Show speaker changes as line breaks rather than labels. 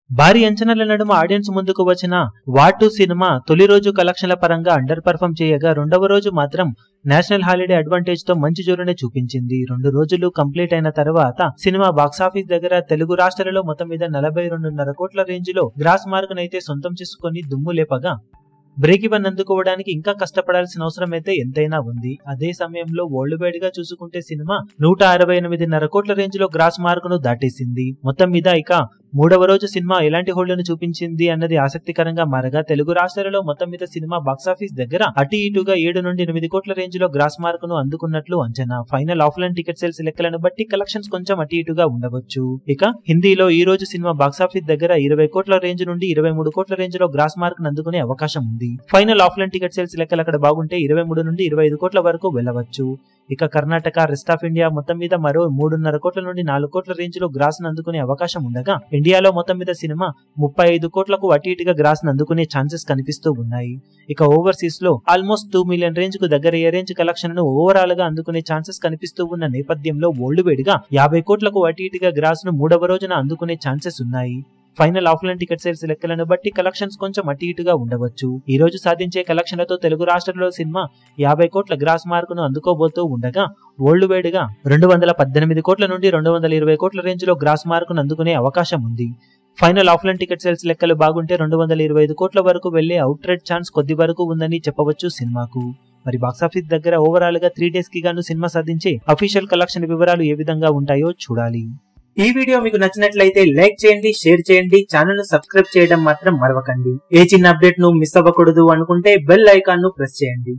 భారీ అంచనాల నడుమ ఆడియన్స్ ముందుకు వచ్చిన వార్ 2 సినిమా తొలి రోజు కలెక్షన్ల పరంగా అండర్ పర్ఫామ్ చేయగా రెండవ రోజు మాత్రం నేషనల్ హాలిడే అడ్వాంటేజ్ తో మంచి జోరునే చూపించింది. 2 రోజులు కంప్లీట్ అయిన తర్వాత సినిమా బాక్సాఫీస్ దగ్గర తెలుగు రాష్ట్రాలలో మొత్తం మీద 42.5 కోట్ల రేంజ్ లో గ్రాస్ మార్క్ నైతే సొంతం చేసుకుని దుమ్ము లేపగా బ్రేక్ ఈవెన్ అందుకోవడానికి ఇంకా కష్టపడాల్సిన అవసరం అయితే ఎంతైనా ఉంది. అదే సమయంలో వరల్డ్ వైడ్ గా చూసుకుంటే సినిమా 168.5 కోట్ల రేంజ్ లో గ్రాస్ మార్క్ ను దాటేసింది. మొత్తం మీద ఇక మూడవ రోజు సినిమా ఎలాంటి హోల్డ్ ను చూపించింది అన్నది ఆసక్తికరంగా మారగా తెలుగు రాష్ట్రాలలో మొత్తం మీద సినిమా బాక్సాఫీస్ దగ్గర అటు ఇటుగా 7 నుండి 8 కోట్ల రేంజ్ లో గ్రాస్ మార్క్ ను అందుకున్నట్లు అంచనా. ఫైనల్ ఆఫ్లైన్ టికెట్ సేల్స్ లెక్కలను బట్టి కలెక్షన్స్ కొంచెం అటు ఇటుగా ఉండవచ్చు. ఇక హిందీలో ఈ రోజు సినిమా బాక్సాఫీస్ దగ్గర 20 కోట్ల రేంజ్ నుండి 23 కోట్ల రేంజ్ లో గ్రాస్ మార్క్ ను అందుకునే అవకాశం ఉంది. ఫైనల్ ఆఫ్లైన్ టికెట్ సేల్స్ లెక్కలు అక్కడ బాగుంటే 23 నుండి 25 కోట్ల వరకు వెళ్లవచ్చు. ఇక కర్ణాటక, రెస్ట్ ఆఫ్ ఇండియా మొత్తం మీద మరో 3.5 కోట్ల నుండి 4 కోట్ల రేంజ్ లో గ్రాస్ ను అందుకునే అవకాశం ఉండగా ఇండియాలో మొత్తం మీద సినిమా 35 కోట్లకు అటు ఇటుగా గ్రాస్ ను అందుకునే ఛాన్సెస్ కనిపిస్తూ ఉన్నాయి. ఇక ఓవర్సీస్ లో ఆల్మోస్ట్ 2 మిలియన్ రేంజ్ కు దగ్గర రేంజ్ కలెక్షన్ ను ఓవరాల్ గా అందుకునే ఛాన్సెస్ కనిపిస్తూ ఉన్న నేపథ్యంలో వరల్డ్ వైడ్ గా 50 కోట్లకు అటు ఇటుగా గ్రాస్ ను మూడవ రోజున అందుకునే ఛాన్సెస్ ఉన్నాయి. ఫైనల్ ఆఫ్లైన్ టికెట్ సేల్స్ లెక్కలను బట్టి కలెక్షన్స్ కొంచెం అటు ఇటుగా ఉండవచ్చు. ఈ రోజు సాధించే కలెక్షన్లతో తెలుగు రాష్ట్రాల్లో సినిమా 50 కోట్ల గ్రాస్ మార్క్ ను అందుకోబోతూ ఉండగా వరల్డ్ వైడ్ గా 218 కోట్ల నుండి 220 కోట్ల రేంజ్ లో గ్రాస్ మార్క్ ను అందుకునే అవకాశం ఉంది. ఫైనల్ ఆఫ్లైన్ టికెట్ సేల్స్ లెక్కలు బాగుంటే 225 కోట్ల వరకు వెళ్లే అవుట్ రేట్ ఛాన్స్ కొద్ది వరకు ఉందని చెప్పవచ్చు సినిమాకు. మరి బాక్సాఫీస్ దగ్గర ఓవరాల్ గా 3 డేస్ కి గాను సినిమా సాధించే అఫీషియల్ కలెక్షన్ వివరాలు ఏ విధంగా ఉంటాయో చూడాలి.
ఈ వీడియో మీకు నచ్చినట్లయితే లైక్ చేయండి, షేర్ చేయండి, ఛానల్ ను సబ్స్క్రైబ్ చేయడం మాత్రం మరవకండి. ఏ చిన్న అప్డేట్ ను మిస్ అవ్వకూడదు అనుకుంటే బెల్ ఐకాన్ ను ప్రెస్ చేయండి.